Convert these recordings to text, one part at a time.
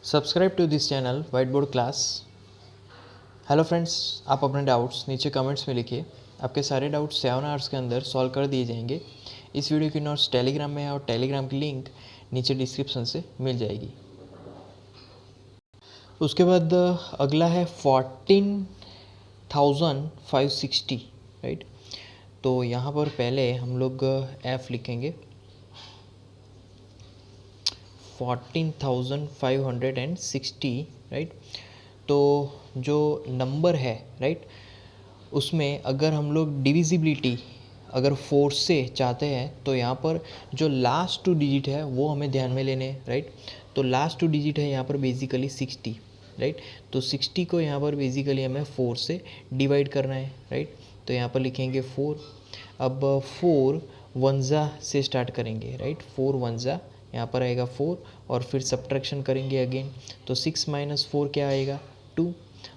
Subscribe to this channel white board class. Hello friends, आप अपने doubts नीचे comments में लिखिए। आपके सारे डाउट्स 7 आवर्स के अंदर सॉल्व कर दिए जाएंगे। इस वीडियो की नोट्स टेलीग्राम में है और टेलीग्राम की लिंक नीचे डिस्क्रिप्शन से मिल जाएगी। उसके बाद अगला है 14,560, राइट। तो यहाँ पर पहले हम लोग एफ लिखेंगे 14,560, राइट। तो जो नंबर है, राइट, उसमें अगर हम लोग डिविजिबिलिटी अगर 4 से चाहते हैं तो यहाँ पर जो लास्ट 2 डिजिट है वो हमें ध्यान में लेने हैं, राइट। तो लास्ट 2 डिजिट है यहाँ पर बेसिकली 60, राइट। तो 60 को यहाँ पर बेसिकली हमें 4 से डिवाइड करना है, राइट। तो यहाँ पर लिखेंगे 4। अब 4 वंजा से स्टार्ट करेंगे, राइट। 4 वंजा यहाँ पर आएगा 4 और फिर सब्ट्रैक्शन करेंगे अगेन। तो 6 माइनस 4 क्या आएगा 2।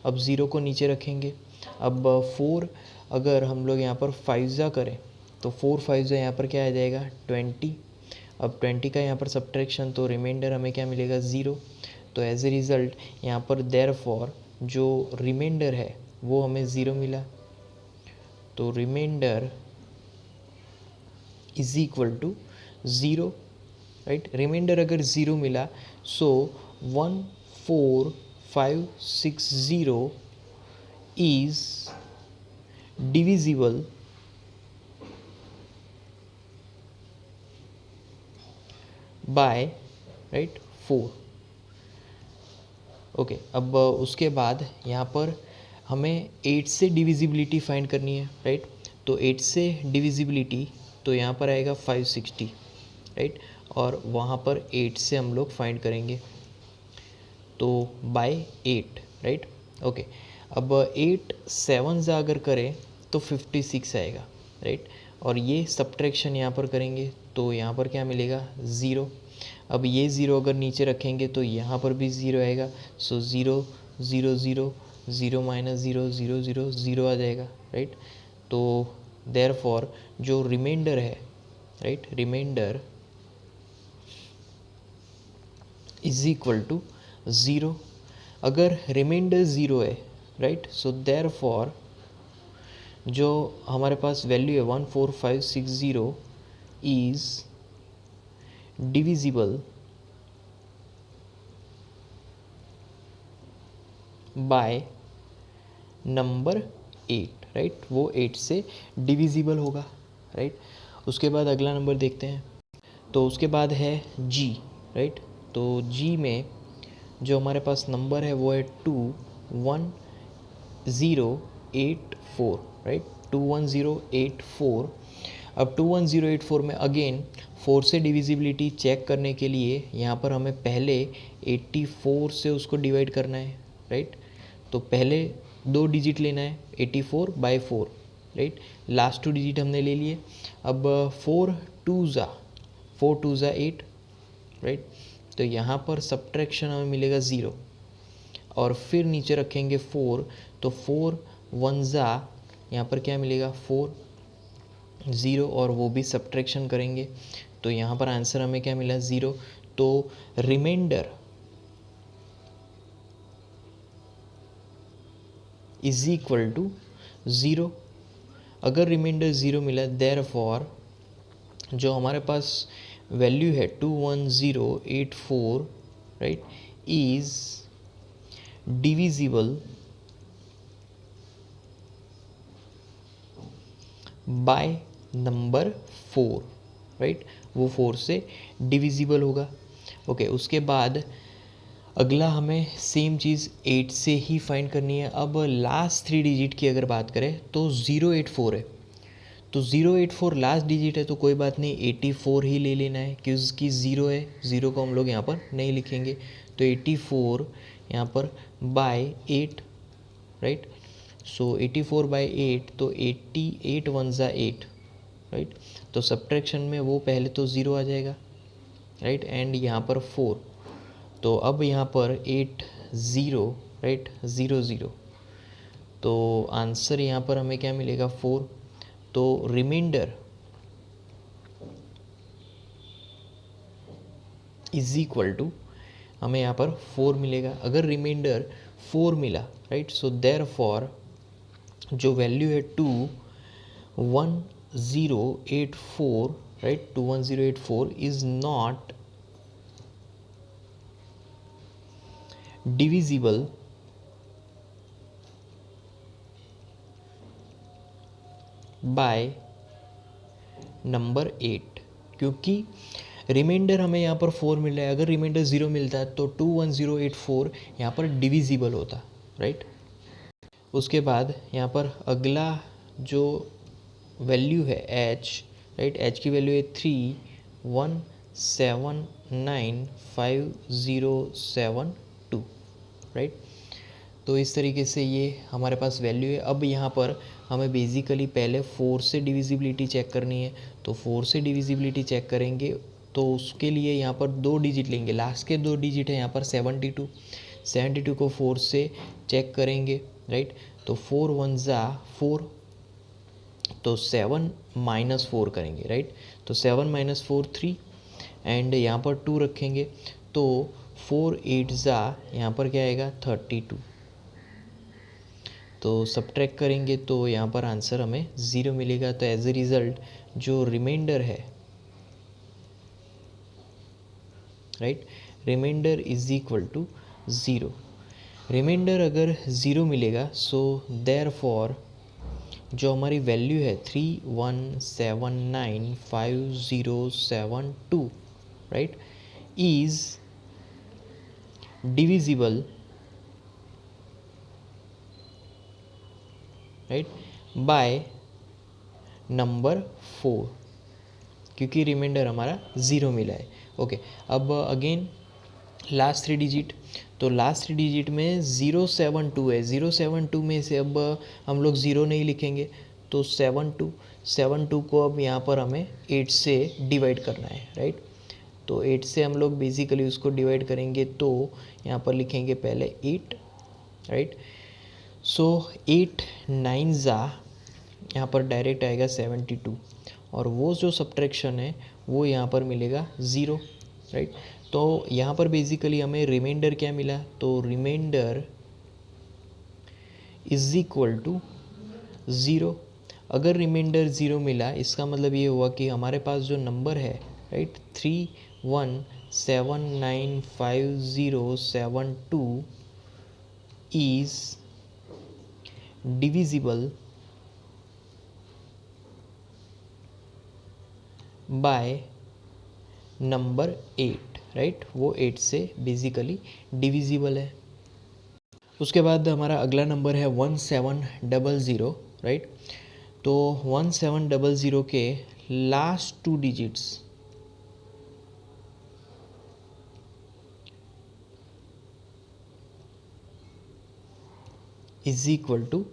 अब 0 को नीचे रखेंगे। अब 4 अगर हम लोग यहाँ पर 5 जा करें तो 4 5 जा यहाँ पर क्या आ जाएगा 20। अब 20 का यहाँ पर सब्ट्रैक्शन, तो रिमाइंडर हमें क्या मिलेगा 0। तो एज ए रिज़ल्ट यहाँ पर देयरफॉर जो रिमाइंडर है वो हमें 0 मिला। तो reminder is equal to 0, right. Reminder अगर 0 मिला सो 14,560 is divisible by, right, 4। Okay, अब उसके बाद यहाँ पर हमें 8 से डिविजिबिलिटी फाइंड करनी है, राइट। तो 8 से डिविजिबिलिटी तो यहाँ पर आएगा 560, राइट। और वहाँ पर 8 से हम लोग फाइंड करेंगे तो बाय 8, राइट। ओके, अब 8 7 से अगर करें तो 56 आएगा, राइट। और ये सब्ट्रैक्शन यहाँ पर करेंगे तो यहाँ पर क्या मिलेगा 0। अब ये 0 अगर नीचे रखेंगे तो यहाँ पर भी 0 आएगा। सो 0 0 0 0 माइनस 0 0 0 0 आ जाएगा, राइट। तो देयरफॉर जो रिमाइंडर है, right, reminder is equal to 0। अगर रिमाइंडर 0 है, राइट, सो देयरफॉर जो हमारे पास वैल्यू है 14,560 is divisible by number 8, right. वो 8 से डिविजिबल होगा, राइट। उसके बाद अगला नंबर देखते हैं। तो उसके बाद है जी, राइट। तो जी में जो हमारे पास नंबर है वो है 21084, राइट, 21084। अब 21084 में अगेन 4 से डिविजिबिलिटी चेक करने के लिए यहाँ पर हमें पहले 84 से उसको डिवाइड करना है, राइट। तो पहले 2 डिजिट लेना है 84/4, राइट। लास्ट 2 डिजिट हमने ले लिए। अब 4 2 ज़ा 8, राइट। तो यहाँ पर सब्ट्रैक्शन हमें मिलेगा 0 और फिर नीचे रखेंगे 4। तो 4 1 ज़ा यहाँ पर क्या मिलेगा 4 0 और वो भी सब्ट्रैक्शन करेंगे तो यहाँ पर आंसर हमें क्या मिला 0। तो रिमाइंडर इज इक्वल टू 0। अगर रिमाइंडर 0 मिला देयरफॉर जो हमारे पास वैल्यू है 21084, right, is divisible by number 4, right. वो 4 से डिविजिबल होगा। ओके, उसके बाद अगला हमें सेम चीज़ 8 से ही फाइंड करनी है। अब लास्ट 3 डिजिट की अगर बात करें तो 084 है। तो 084 लास्ट डिजिट है तो कोई बात नहीं, 84 ही ले लेना है क्योंकि 0 है, 0 को हम लोग यहाँ पर नहीं लिखेंगे। तो 84 यहाँ पर बाय 8, राइट। सो 84/8 तो 88 1 ज़ा 8, राइट। तो सब्ट्रैक्शन में वो पहले तो 0 आ जाएगा, राइट, एंड यहाँ पर 4। तो अब यहाँ पर 8 0, राइट, 0 0। तो आंसर यहाँ पर हमें क्या मिलेगा 4। तो रिमाइंडर इज इक्वल टू हमें यहाँ पर 4 मिलेगा। अगर रिमाइंडर 4 मिला, राइट, सो देयरफॉर जो वैल्यू है 21084, right, 21084 is not divisible by number 8, क्योंकि रिमाइंडर हमें यहाँ पर 4 मिल रहा है। अगर रिमाइंडर 0 मिलता है तो 21084 यहाँ पर डिविजिबल होता, राइट। उसके बाद यहाँ पर अगला जो वैल्यू है h, राइट, h की वैल्यू है 3179507 राइट। तो इस तरीके से ये हमारे पास वैल्यू है। अब यहाँ पर हमें बेसिकली पहले 4 से डिविजिबिलिटी चेक करनी है, तो 4 से डिविजिबिलिटी चेक करेंगे तो उसके लिए यहाँ पर 2 डिजिट लेंगे। लास्ट के 2 डिजिट है यहाँ पर 72 को 4 से चेक करेंगे, राइट। तो 4 1 ज़ा 4, तो 7 माइनस 4 करेंगे, राइट। तो 7 माइनस 4 3 एंड यहाँ पर 2 रखेंगे, तो 4 8 ज़ा यहाँ पर क्या आएगा 32। तो सब्ट्रैक्ट करेंगे तो यहाँ पर आंसर हमें 0 मिलेगा। तो एज ए रिज़ल्ट जो रिमाइंडर है, right, reminder is equal to 0। Reminder अगर 0 मिलेगा सो देयरफॉर जो हमारी वैल्यू है 3179507 right is divisible, right, by number 4, क्योंकि रिमाइंडर हमारा 0 मिला है। ओके, अब अगेन लास्ट 3 डिजिट, तो लास्ट 3 डिजिट में 072 है। 072 में से अब हम लोग 0 नहीं लिखेंगे, तो 72 को अब यहाँ पर हमें 8 से डिवाइड करना है, राइट। तो 8 से हम लोग बेसिकली उसको डिवाइड करेंगे, तो यहाँ पर लिखेंगे पहले 8, राइट। सो 8 9 ज़ा यहाँ पर डायरेक्ट आएगा 72, और वो जो सब्ट्रैक्शन है वो यहाँ पर मिलेगा 0, राइट। तो यहाँ पर बेसिकली हमें रिमाइंडर क्या मिला, तो रिमाइंडर इज इक्वल टू 0। अगर रिमाइंडर 0 मिला इसका मतलब ये हुआ कि हमारे पास जो नंबर है, right, 3179507 is divisible by number 8, right. वो 8 से बेसिकली डिविजिबल है। उसके बाद हमारा अगला नंबर है 1700, राइट। तो 1700 के last 2 digits is equal to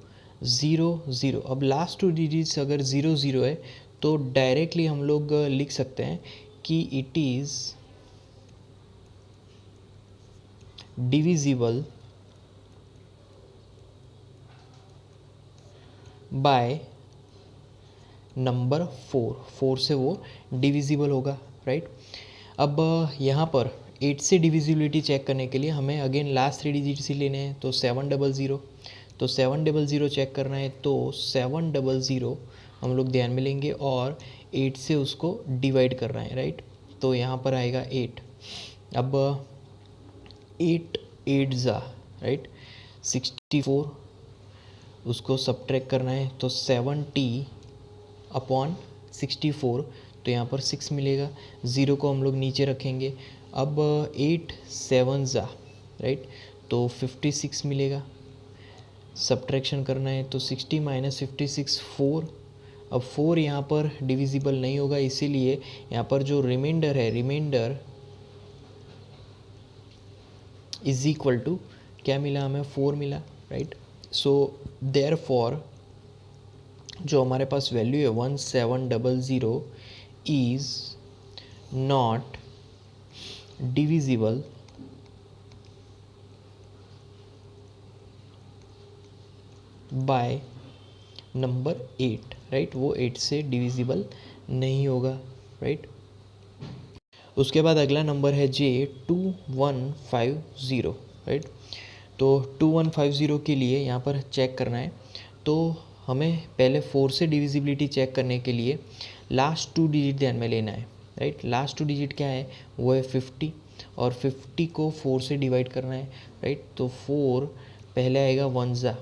0 अब लास्ट 2 डिजिट्स अगर 0 है तो डायरेक्टली हम लोग लिख सकते हैं कि it is divisible by number 4 से वो डिविजिबल होगा, राइट। अब यहाँ पर 8 से डिविजिबिलिटी चेक करने के लिए हमें अगेन लास्ट 3 डिजिट्स ही लेने हैं, तो 700, तो 700 चेक करना है, तो 700 हम लोग ध्यान में लेंगे और 8 से उसको डिवाइड करना है, राइट। तो यहाँ पर आएगा 8। अब 8 8 ज़ा, राइट, 64, उसको सब्ट्रैक्ट करना है, तो 70/64, तो यहाँ पर 6 मिलेगा। 0 को हम लोग नीचे रखेंगे। अब 8 7 ज़ा, राइट, तो 56 मिलेगा। सब्ट्रैक्शन करना है, तो 60 माइनस 56 4। अब 4 यहाँ पर डिविजिबल नहीं होगा, इसीलिए यहाँ पर जो रिमाइंडर है, रिमाइंडर इज इक्वल टू क्या मिला हमें 4 मिला, राइट। सो देयरफॉर जो हमारे पास वैल्यू है 1700 is not divisible by number 8, right. वो 8 से डिविजिबल नहीं होगा, राइट। उसके बाद अगला नंबर है जे 2150, राइट। तो 2150 के लिए यहाँ पर चेक करना है, तो हमें पहले 4 से डिविजिबिलिटी चेक करने के लिए लास्ट 2 डिजिट ध्यान में लेना है, राइट। लास्ट 2 डिजिट क्या है, वो है 50, और 50 को 4 से डिवाइड करना है, राइट। तो 4 पहले आएगा 1 ज़ा,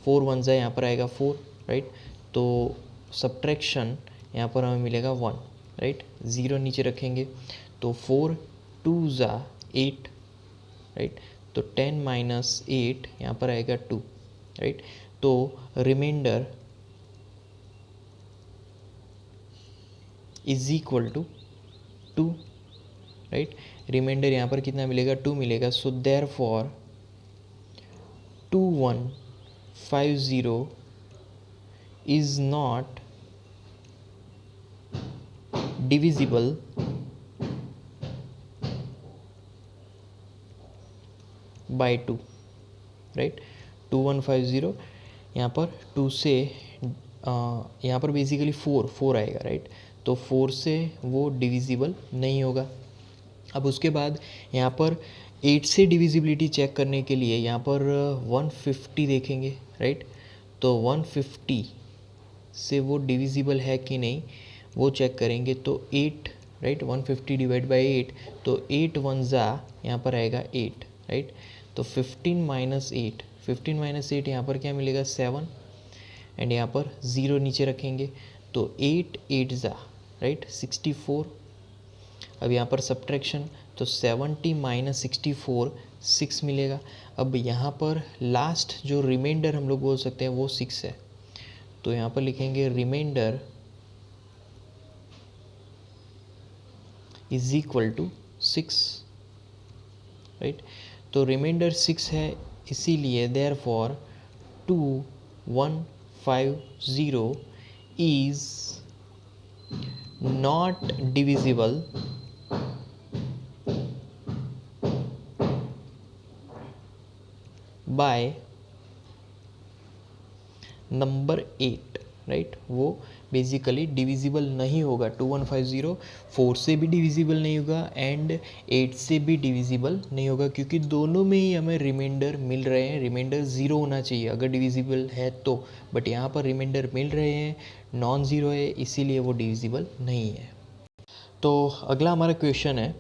4 1 ज़ा यहाँ पर आएगा 4, राइट। तो सब्ट्रैक्शन यहाँ पर हमें मिलेगा 1, राइट। 0 नीचे रखेंगे तो 4 2 ज़ा 8, राइट। तो 10 माइनस 8 यहाँ पर आएगा 2, राइट। तो reminder is equal to 2, right. Remainder यहाँ पर कितना मिलेगा, 2 मिलेगा। So therefore 2150 is not divisible by 2, right. 2150 यहाँ पर 2 से यहाँ पर बेसिकली 4 आएगा, राइट। तो 4 से वो डिविजिबल नहीं होगा। अब उसके बाद यहाँ पर 8 से डिविजिबिलिटी चेक करने के लिए यहाँ पर 150 देखेंगे, राइट। तो 150 से वो डिविजिबल है कि नहीं वो चेक करेंगे। तो 8, राइट, 150 डिवाइड बाई 8, तो 8 1 ज़ा यहाँ पर आएगा 8, राइट। तो 15 माइनस 8, 15 माइनस 8 यहाँ पर क्या मिलेगा, 7, एंड यहाँ पर 0 नीचे रखेंगे तो 8 8 ज़ा, राइट, 64। अब यहाँ पर सब्ट्रैक्शन, तो 70 माइनस 64 6 मिलेगा। अब यहाँ पर लास्ट जो रिमाइंडर हम लोग बोल सकते हैं वो 6 है, तो यहाँ पर लिखेंगे remainder is equal to 6, right. तो रिमाइंडर 6 है, इसीलिए therefore 2150 is not divisible by number 8, right. वो बेसिकली डिविजिबल नहीं होगा। 2150 4 से भी डिविजिबल नहीं होगा एंड 8 से भी डिविजिबल नहीं होगा, क्योंकि दोनों में ही हमें रिमाइंडर मिल रहे हैं। रिमाइंडर 0 होना चाहिए अगर डिविजिबल है तो, बट यहाँ पर रिमाइंडर मिल रहे हैं, नॉन ज़ीरो है, इसीलिए वो डिविजिबल नहीं है। तो अगला हमारा क्वेश्चन है,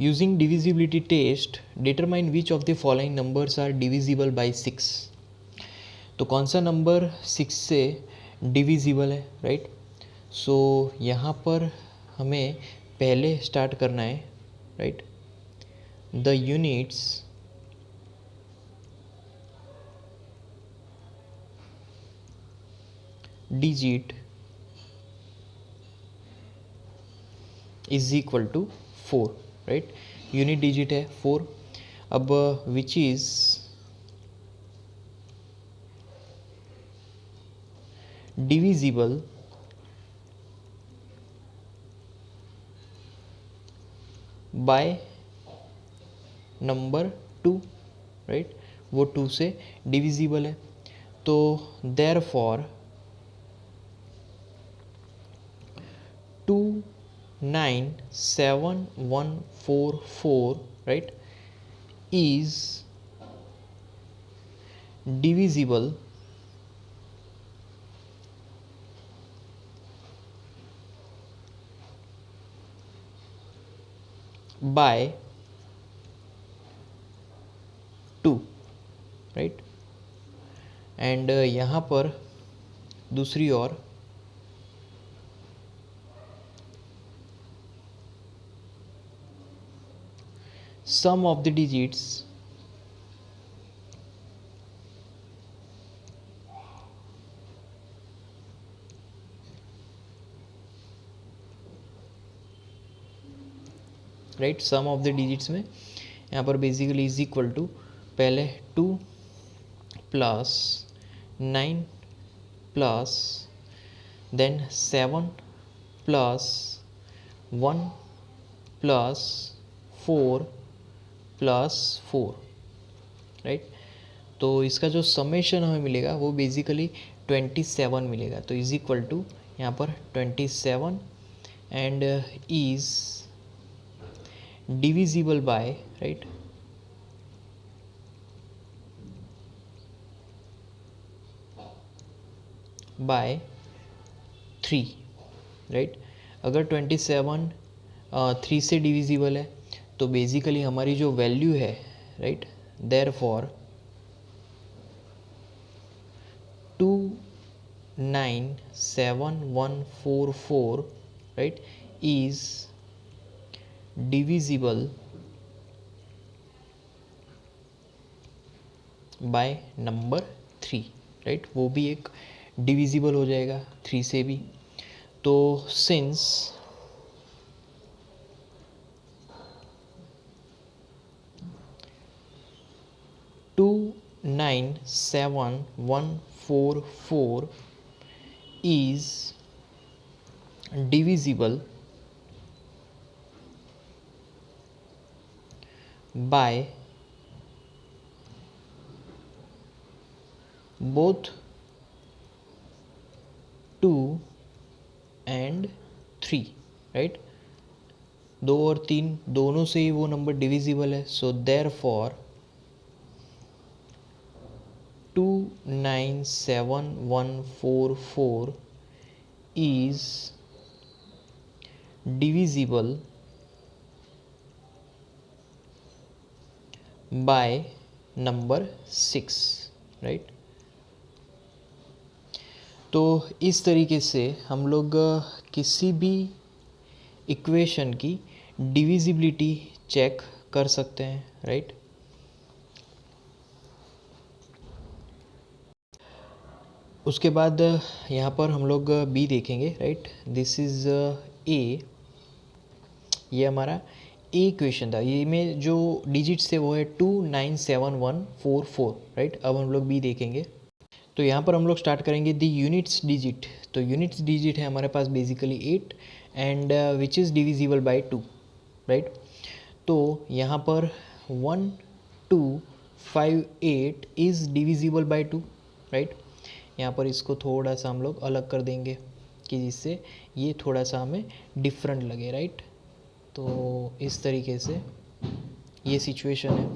using divisibility test determine which of the following numbers are divisible by 6। तो कौन सा नंबर 6 से डिविजिबल है, राइट। सो यहाँ पर हमें पहले स्टार्ट करना है, right. The units digit is equal to 4, right. Unit digit है 4। अब which is divisible by number 2, right. वो 2 से डिविजिबल है, तो therefore 297,144, right, is divisible by 2, right. And यहाँ पर दूसरी ओर sum of the digits right, sum of the digits में यहाँ पर बेसिकली इज इक्वल टू पहले 2 plus 9 plus then 7 plus 1 plus 4 plus 4, right. तो इसका जो समेशन हमें मिलेगा वो बेसिकली 27 मिलेगा। तो इज इक्वल टू यहाँ पर 27 and is divisible by, right, by 3, right. अगर 27 3 से डिविजिबल है तो बेसिकली हमारी जो वैल्यू है, right, therefore 297144, right, is divisible by number 3, right. वो भी एक डिविजिबल हो जाएगा 3 से भी। तो since to 97144 is divisible by both 2 and 3, right. 2 और 3 दोनों से ही वो नंबर डिविजिबल है। So therefore 297144 is divisible by number 6, right. तो इस तरीके से हम लोग किसी भी इक्वेशन की डिविजिबिलिटी चेक कर सकते हैं, राइट। उसके बाद यहाँ पर हम लोग बी देखेंगे, राइट। दिस इज़ ए, ये हमारा ए इक्वेशन था। ये में जो डिजिट्स थे वो है 297144, राइट। अब हम लोग बी देखेंगे। तो यहाँ पर हम लोग स्टार्ट करेंगे द यूनिट्स डिजिट। तो यूनिट्स डिजिट है हमारे पास basically 8 and which is divisible by 2, right. तो यहाँ पर 1258 इज़ डिविजिबल बाय 2, राइट। यहाँ पर इसको थोड़ा सा हम लोग अलग कर देंगे कि जिससे ये थोड़ा सा हमें डिफरेंट लगे, राइट। तो इस तरीके से ये सिचुएशन है।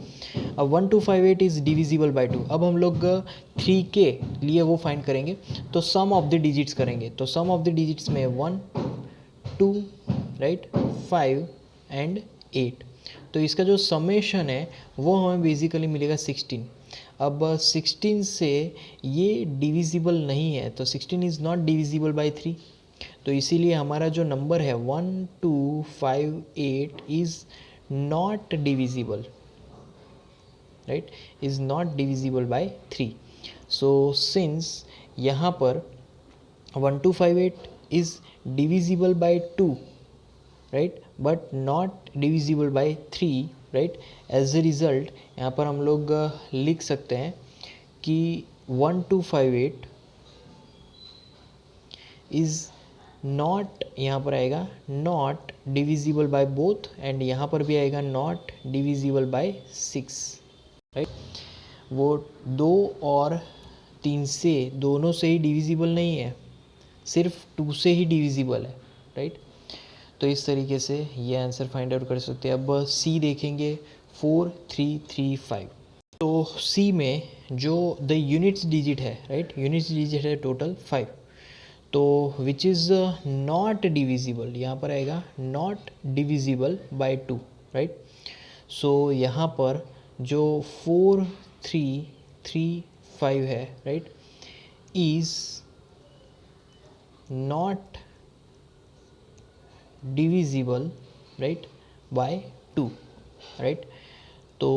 अब 1258 इज़ डिविजिबल बाय 2। अब हम लोग 3 के लिए वो फाइंड करेंगे, तो सम ऑफ द डिजिट्स करेंगे। तो सम ऑफ द डिजिट्स में 1 2, राइट, 5 एंड 8। तो इसका जो समेशन है वो हमें बेसिकली मिलेगा 16। अब 16 से ये डिविजिबल नहीं है, तो 16 इज़ नॉट डिविजिबल बाय 3। तो इसीलिए हमारा जो नंबर है 1258 is not divisible, right, is not divisible by 3। So since यहाँ पर 1258 is divisible by 2, right, but not divisible by 3, right. As a result यहाँ पर हम लोग लिख सकते हैं कि 1258 इज़ नॉट, यहाँ पर आएगा not divisible by both, and यहाँ पर भी आएगा नॉट डिविजिबल बाय 6, राइट। वो 2 और 3 से दोनों से ही डिविजिबल नहीं है, सिर्फ 2 से ही डिविजिबल है, राइट। तो इस तरीके से ये आंसर फाइंड आउट कर सकते हैं। अब सी देखेंगे 4335। तो सी में जो द यूनिट्स डिजिट है, राइट, यूनिट्स डिजिट है टोटल 5। तो विच इज़ नॉट डिविजिबल, यहाँ पर आएगा not divisible by 2, right. So यहाँ पर जो 4335 है, right, is not divisible, right, by 2, right. तो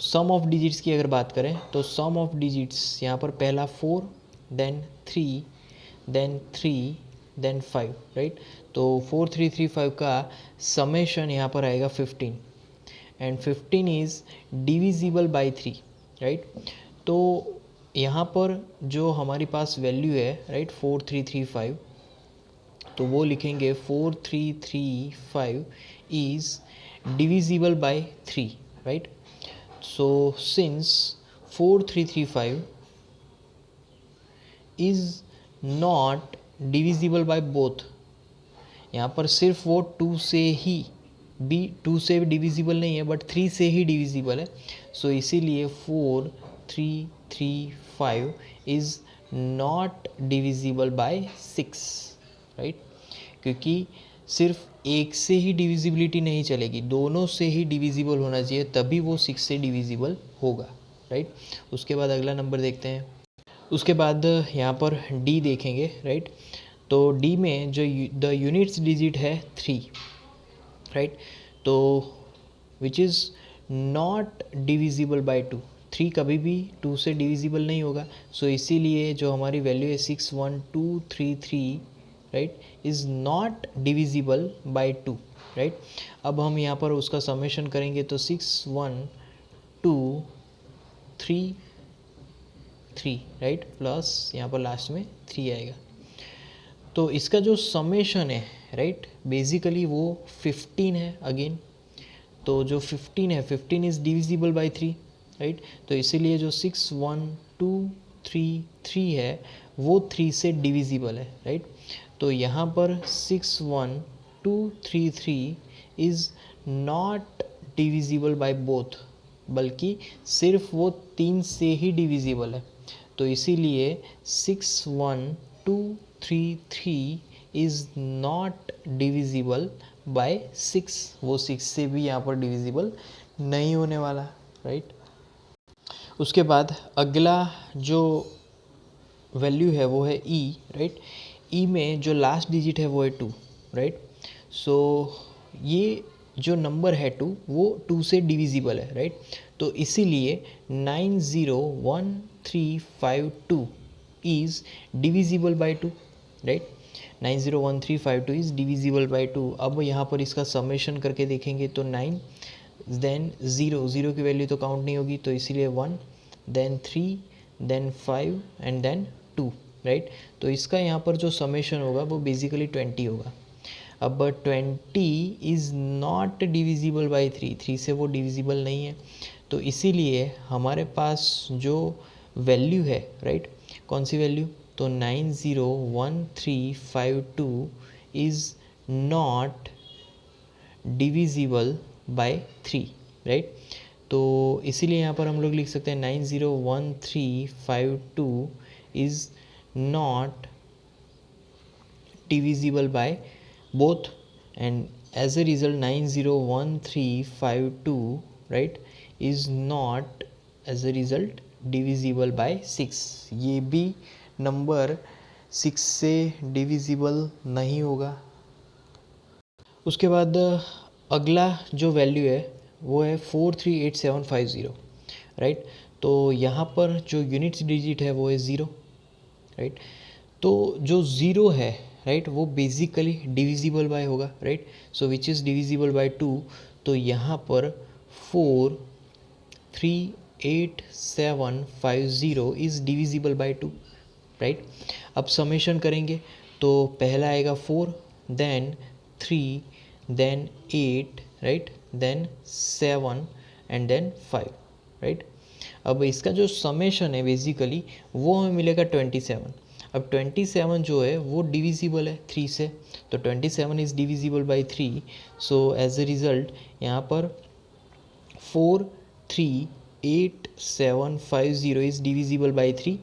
सम ऑफ डिजिट्स की अगर बात करें तो सम ऑफ डिजिट्स यहाँ पर पहला 4, देन 3, देन 3, देन 5, राइट। तो 4335 का समेशन यहाँ पर आएगा 15, and 15 is divisible by 3, right. तो यहाँ पर जो हमारे पास वैल्यू है, राइट, 4335, तो वो लिखेंगे 4335 is divisible by 3, right. So since 4335 is not divisible by both, यहाँ पर सिर्फ वो 2 से ही बी 2 से डिविजिबल नहीं है बट 3 से ही डिविजिबल है. सो इसीलिए 4 3 3 5 is not divisible by 6, right. क्योंकि सिर्फ एक से ही डिविजिबिलिटी नहीं चलेगी, दोनों से ही डिविजिबल होना चाहिए, तभी वो 6 से डिविजिबल होगा, राइट. उसके बाद अगला नंबर देखते हैं. उसके बाद यहाँ पर डी देखेंगे, राइट. तो डी में जो द यूनिट्स डिजिट है 3, राइट. तो which is not divisible by 2. 3 कभी भी 2 से डिविजिबल नहीं होगा. सो इसीलिए जो हमारी वैल्यू है 6 1 2 3 3, right, is not divisible by 2, right. अब हम यहाँ पर उसका समेशन करेंगे तो 6 1 2 3 3, राइट, प्लस यहाँ पर लास्ट में 3 आएगा. तो इसका जो समेशन है, राइट, बेसिकली वो 15 है अगेन. तो जो 15 है, 15 इज़ डिविजिबल बाय 3, राइट. तो इसीलिए जो 6 1 2 3 3 है वो 3 से डिविजिबल है, राइट. तो यहाँ पर 6 1 2 3 3 is not divisible by both, बल्कि सिर्फ वो 3 से ही डिविजिबल है. तो इसीलिए 6 1 2 3 3 इज़ नॉट डिविजिबल बाय 6, वो 6 से भी यहाँ पर डिविजिबल नहीं होने वाला, राइट. उसके बाद अगला जो वैल्यू है वो है ई, राइट. ई में जो लास्ट डिजिट है वो है 2, राइट. सो ये जो नंबर है 2 वो 2 से डिविजिबल है, राइट. तो इसीलिए 901352 is divisible by 2, right. 901352 is divisible by 2. अब यहाँ पर इसका समेशन करके देखेंगे तो 9 देन 0 की वैल्यू तो काउंट नहीं होगी, तो इसीलिए 1 then 3 then 5 and then 2, right. तो इसका यहाँ पर जो समेशन होगा वो बेसिकली 20 होगा. अब 20 इज़ नॉट डिविजिबल बाई 3 से वो डिविजिबल नहीं है. तो इसीलिए हमारे पास जो वैल्यू है, राइट, कौन सी वैल्यू, तो 901352 is not divisible by 3, right. तो इसीलिए यहाँ पर हम लोग लिख सकते हैं 901352 is not divisible by both, and as a result 901352, right, is not as a result divisible by 6. ये भी नंबर 6 से डिविजिबल नहीं होगा. उसके बाद अगला जो वैल्यू है वो है 438750, राइट. तो यहाँ पर जो यूनिट्स डिजिट है वो है 0, राइट. तो जो 0 है, राइट, वो बेसिकली डिविजिबल बाय होगा, right. So which is divisible by 2. तो यहाँ पर 438750 इज़ डिविजिबल बाय 2, राइट. अब समेशन करेंगे तो पहला आएगा 4 then 3 then 8, right, then 7 and then 5, right. अब इसका जो समेशन है बेसिकली वो हमें मिलेगा 27. अब 27 जो है वो डिविजिबल है 3 से, तो 27 is divisible by 3. So as a result यहाँ पर 438750 is divisible by 3.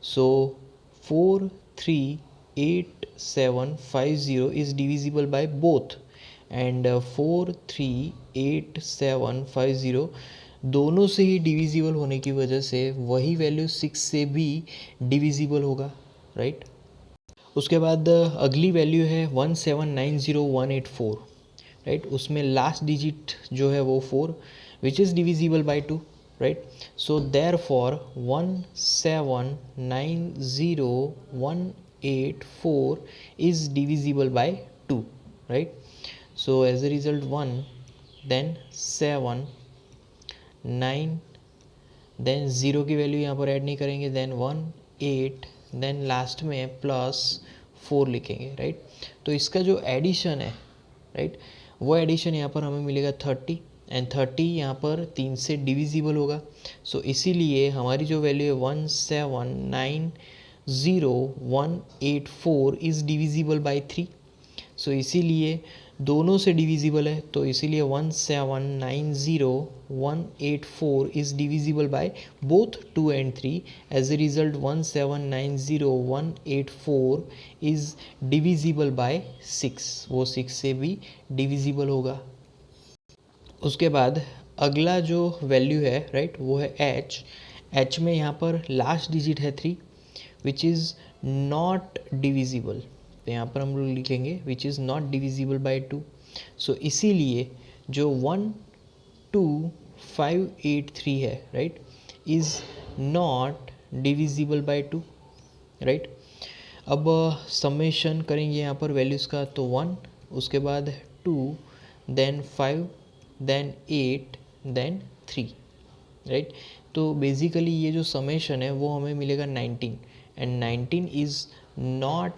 So 438750 is divisible by both, and 438750 दोनों से ही डिविजिबल होने की वजह से वही वैल्यू 6 से भी डिविजिबल होगा, राइट. उसके बाद अगली वैल्यू है 1790184, राइट. उसमें लास्ट डिजिट जो है वो 4 which is divisible by 2, right. So therefore 1790184 is divisible by 2, right. So as a result 1 then 7 9 then 0 की वैल्यू यहाँ पर ऐड नहीं करेंगे, देन 1 8 देन लास्ट में प्लस 4 लिखेंगे, राइट. तो इसका जो एडिशन है, राइट, वो एडिशन यहाँ पर हमें मिलेगा 30, एंड 30 यहाँ पर 3 से डिविजिबल होगा. सो इसीलिए हमारी जो वैल्यू है 1790184 इज़ डिविजिबल बाय 3. सो इसीलिए दोनों से डिविजिबल है, तो इसीलिए 1790184 is divisible by both 2 and 3. As a result 1790184 is divisible by 6, वो 6 से भी डिविजिबल होगा. उसके बाद अगला जो वैल्यू है राइट, वो है एच में यहाँ पर लास्ट डिजिट है 3 विच इज़ नॉट डिविजिबल. तो यहाँ पर हम लोग लिखेंगे विच इज़ नॉट डिविजिबल बाय 2. सो इसीलिए जो 12583 है right is not divisible by 2 right. अब समेशन करेंगे यहाँ पर वैल्यूज़ का, तो 1, उसके बाद 2, देन 5, देन 8, देन 3 राइट. तो बेसिकली ये जो समेशन है वो हमें मिलेगा 19 and 19 is not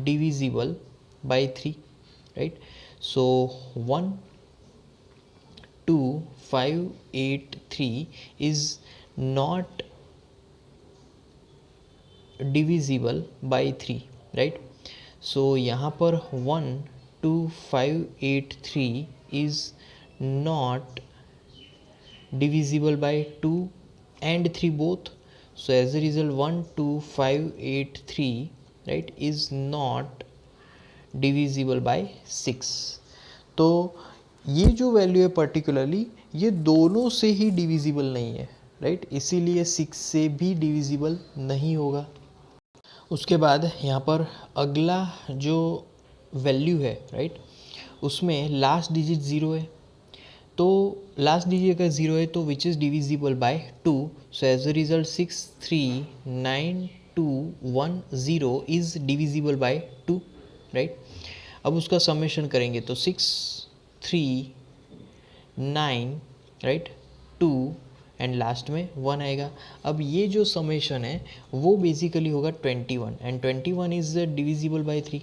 divisible by 3 right. So 12583 is not divisible by 3 right. So यहाँ पर 12583 is not divisible by 2 and 3 both. So as a result 12583 right is not divisible by 6. तो ये जो वैल्यू है पर्टिकुलरली ये दोनों से ही डिविजिबल नहीं है राइट, इसीलिए 6 से भी डिविजिबल नहीं होगा. उसके बाद यहाँ पर अगला जो वैल्यू है राइट उसमें लास्ट डिजिट 0 है, तो लास्ट डिजिट अगर 0 है तो which is divisible by 2. So as a result 6392210 is divisible by 2 right. अब उसका समेशन करेंगे तो 639 राइट 2 एंड लास्ट में 1 आएगा. अब ये जो समेशन है वो बेसिकली होगा 21 and 21 is divisible by 3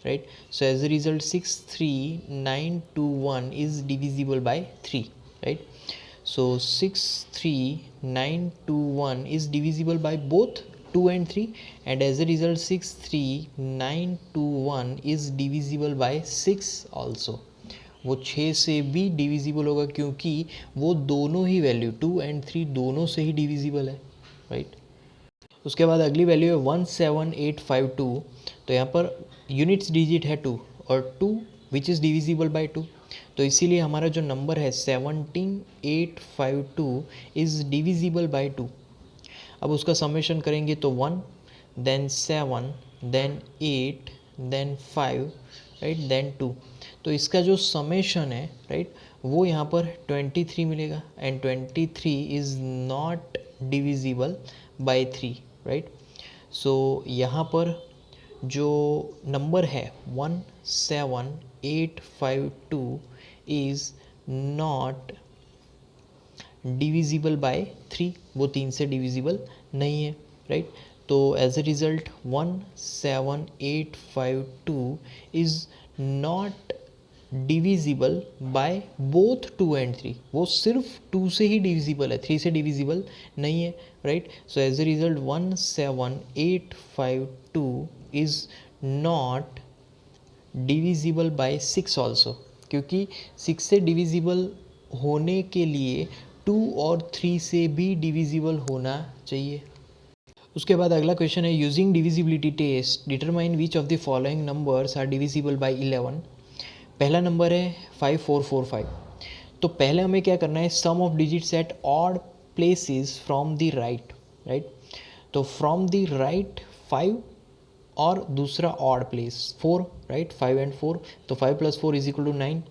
right. So as a result 63921 is divisible by 3 right. So 63921 is divisible by both 2 and 3 and as a result 63921 is divisible by 6 also. वो 6 से भी डिविजिबल होगा क्योंकि वो दोनों ही वैल्यू 2 and 3 दोनों से ही डिविजिबल है राइट. उसके बाद अगली वैल्यू है 17852. तो यहाँ पर यूनिट्स डिजिट है 2 और 2 विच इज़ डिविजिबल बाय 2. तो इसीलिए हमारा जो नंबर है 17852 इज़ डिविजिबल बाय 2. अब उसका समेशन करेंगे तो 1, then 7, then 8, then 5 right, then 2. तो इसका जो समेशन है राइट वो यहाँ पर 23 मिलेगा and 23 is not divisible by 3 right. So यहाँ पर जो नंबर है 17852 इज़ नॉट डिविजिबल बाय 3, वो 3 से डिविजिबल नहीं है राइट. तो as a result 17852 is not divisible by both 2 and 3. वो सिर्फ 2 से ही डिविजिबल है, 3 से डिविजिबल नहीं है right. So as a result 17852 is not divisible by 6 also, क्योंकि 6 से डिविजिबल होने के लिए 2 और 3 से भी डिविजिबल होना चाहिए. उसके बाद अगला क्वेश्चन है using divisibility test determine which of the following numbers are divisible by 11. पहला नंबर है 5445. तो पहले हमें क्या करना है, sum of digits at odd places from the right right. तो फ्रॉम द राइट 5 और दूसरा ऑड प्लेस 4 राइट, 5 and 4. तो 5 + 4 = 9.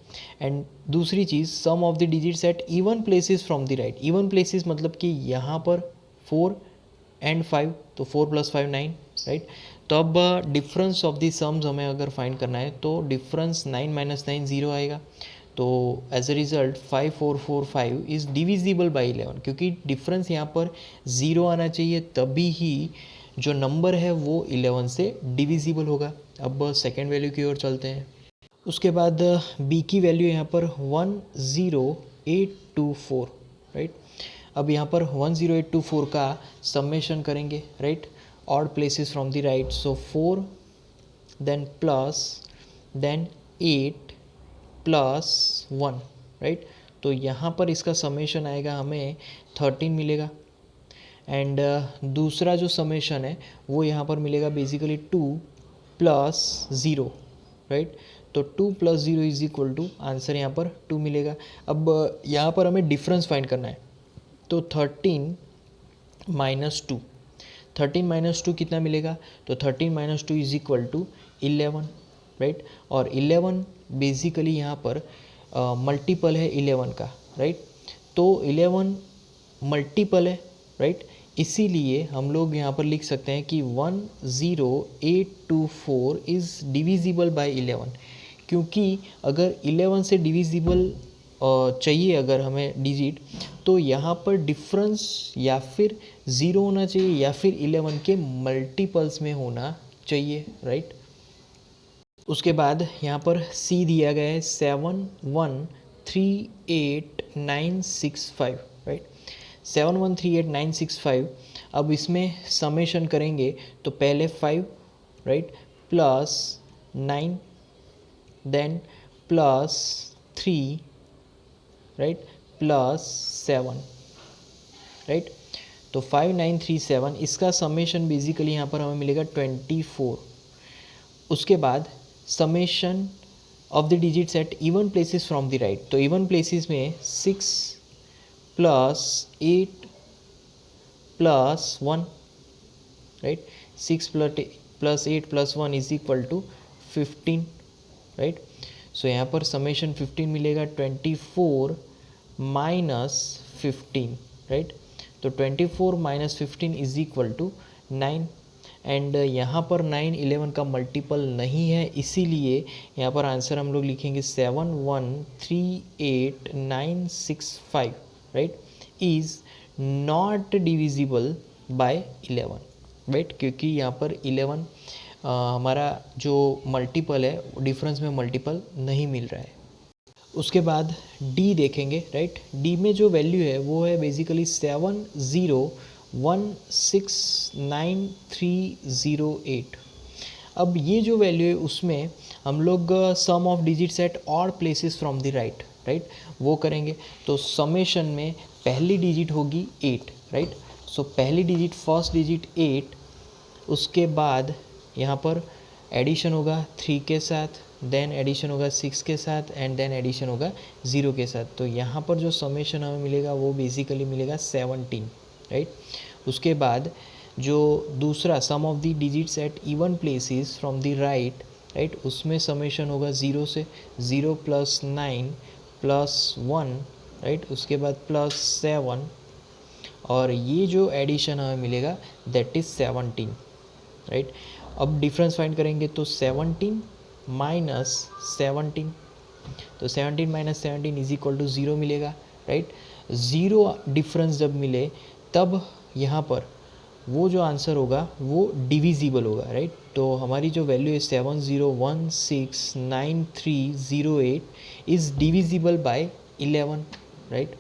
एंड दूसरी चीज़ sum of the digits at even places from the right. Even places मतलब कि यहाँ पर 4 and 5, तो 4 + 5 9 राइट. तो अब डिफरेंस ऑफ द सम्स हमें अगर फाइंड करना है तो डिफरेंस 9 - 9 0 आएगा. तो as a result 5445 is divisible by 11, क्योंकि डिफरेंस यहाँ पर 0 आना चाहिए तभी ही जो नंबर है वो 11 से डिविजिबल होगा. अब सेकेंड वैल्यू की ओर चलते हैं. उसके बाद बी की वैल्यू यहाँ पर 10824 राइट. अब यहाँ पर 10824 का समेशन करेंगे right, odd places from the right. So 4 then plus then 8 plus 1, right. तो यहाँ पर इसका समेशन आएगा, हमें 13 मिलेगा। एंड दूसरा जो समेशन है वो यहाँ पर मिलेगा बेसिकली 2 प्लस 0, राइट। तो 2 plus 0 is equal to, answer यहाँ पर 2 मिलेगा। अब यहाँ पर हमें डिफरेंस फाइंड करना है, तो 13 माइनस 2, 13 माइनस 2 कितना मिलेगा, तो 13 minus 2 is equal to 11, right. और 11 बेसिकली यहाँ पर मल्टीपल है 11 का, राइट। तो 11 मल्टीपल है, राइट। इसीलिए हम लोग यहाँ पर लिख सकते हैं कि 10824 इज़ डिविजिबल बाय 11, क्योंकि अगर 11 से डिविजिबल चाहिए अगर हमें डिजिट, तो यहाँ पर डिफरेंस या फिर 0 होना चाहिए या फिर 11 के मल्टीपल्स में होना चाहिए, राइट। उसके बाद यहाँ पर सी दिया गया है 7138965, राइट। 7138965। अब इसमें समेशन करेंगे तो पहले 5, right, plus 9, then plus 3, right, plus 7, right. तो 5937, इसका समेशन बेसिकली यहाँ पर हमें मिलेगा 24। उसके बाद summation of the digits at even places from the right, तो इवन प्लेसेस में 6 plus 8 plus 1, right. 6 plus 8 plus 1 is equal to 15, right. So यहाँ पर समेशन 15 मिलेगा, 24 माइनस 15, राइट। तो 24 minus 15 is equal to 9। And यहाँ पर 9 11 का मल्टीपल नहीं है, इसीलिए यहाँ पर आंसर हम लोग लिखेंगे 7138965, right, is not divisible by 11, right, क्योंकि यहाँ पर 11 हमारा जो मल्टीपल है डिफरेंस में मल्टीपल नहीं मिल रहा है। उसके बाद डी देखेंगे, राइट। डी में जो वैल्यू है वो है बेसिकली 70169308। अब ये जो वैल्यू है उसमें हम लोग sum of digits at odd places from the right, right, वो करेंगे। तो समेशन में पहली डिजिट होगी 8, राइट। सो पहली डिजिट, फर्स्ट डिजिट 8, उसके बाद यहाँ पर एडिशन होगा 3 के साथ, देन एडिशन होगा 6 के साथ, एंड देन एडिशन होगा 0 के साथ। तो यहाँ पर जो समेशन हमें मिलेगा वो बेसिकली मिलेगा 17, राइट। उसके बाद जो दूसरा sum of the digits at even places from the right, right, उसमें समेशन होगा 0 से 0 प्लस 9 प्लस 1, राइट, उसके बाद प्लस 7, और ये जो एडिशन हमें मिलेगा दैट इज़ 17, राइट। अब डिफरेंस फाइंड करेंगे तो 17 माइनस 17, तो 17 माइनस 17 इज इक्वल टू 0 मिलेगा, राइट। 0 डिफरेंस जब मिले तब यहाँ पर वो जो आंसर होगा वो डिविजिबल होगा, राइट। तो हमारी जो वैल्यू है 70169308 इज़ डिविजिबल बाय 11, राइट।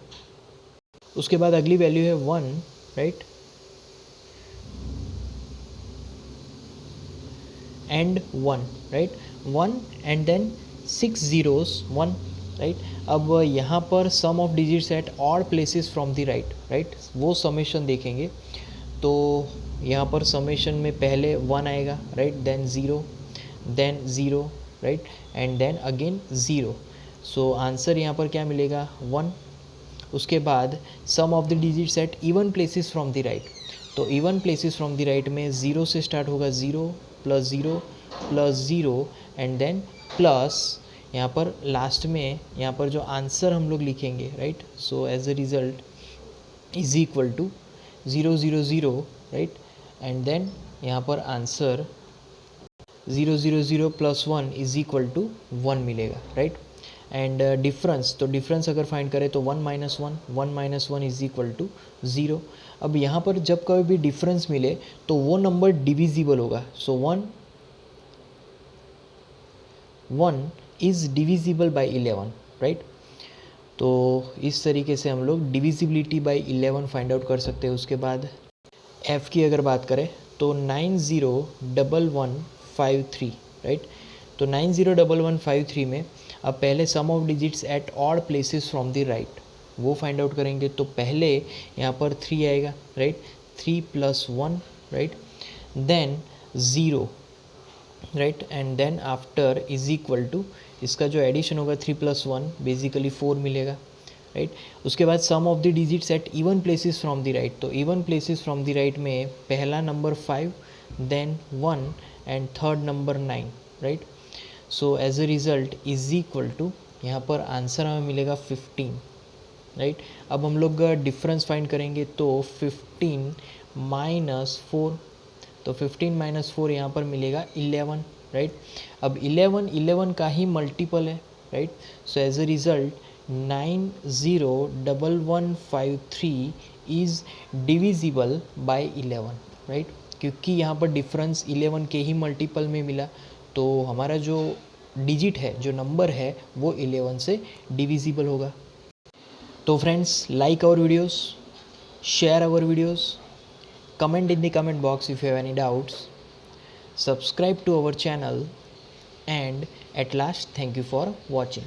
उसके बाद अगली वैल्यू है 1, right, and 1, right, 1 and then 6 zeros 1, right. अब यहाँ पर sum of digits at odd places from the right, right, वो समेशन देखेंगे। तो यहाँ पर समेशन में पहले 1 आएगा, right, then 0, then 0, right, and then again 0। So answer यहाँ पर क्या मिलेगा 1। उसके बाद sum of the digits at even places from the right, तो even places from the right में 0 से स्टार्ट होगा, 0 plus 0 plus 0, and then plus यहाँ पर लास्ट में यहाँ पर जो आंसर हम लोग लिखेंगे, right, so as a result is equal to 0 0 0, right, and then यहाँ पर answer 0 0 0 plus 1 is equal to 1 मिलेगा, राइट। एंड डिफरेंस, तो डिफरेंस अगर फाइंड करें तो 1 minus 1, 1 minus 1 is equal to 0। अब यहाँ पर जब कभी भी डिफरेंस मिले तो वो नंबर डिविजिबल होगा। सो 1 इज़ डिविजिबल बाय 11, राइट। तो इस तरीके से हम लोग डिविजिबिलिटी बाय 11 फाइंड आउट कर सकते हैं। उसके बाद एफ़ की अगर बात करें तो 901153, राइट। तो 901153 में अब पहले sum of digits at odd places from the right वो फाइंड आउट करेंगे। तो पहले यहाँ पर 3 आएगा, right, 3 + 1, right, then 0, right, and then after is equal to, इसका जो एडिशन होगा 3 + 1 बेसिकली 4 मिलेगा, राइट। उसके बाद sum of the digits at even places from the right, तो even places from the right में पहला number 5, then 1 and third number 9, right. So as a result is equal to, यहाँ पर answer हमें मिलेगा 15, राइट। अब हम लोग डिफरेंस फाइंड करेंगे तो 15 - 4, तो 15 - 4 यहाँ पर मिलेगा 11, राइट। अब 11 का ही मल्टीपल है, right. So as a result 901153 is divisible by 11, right, क्योंकि यहाँ पर डिफरेंस 11 के ही मल्टीपल में मिला, तो हमारा जो डिजिट है, जो नंबर है, वो 11 से डिविजिबल होगा। तो friends, like our videos, share our videos, comment in the comment box if you have any doubts, subscribe to our channel, and at last, thank you for watching.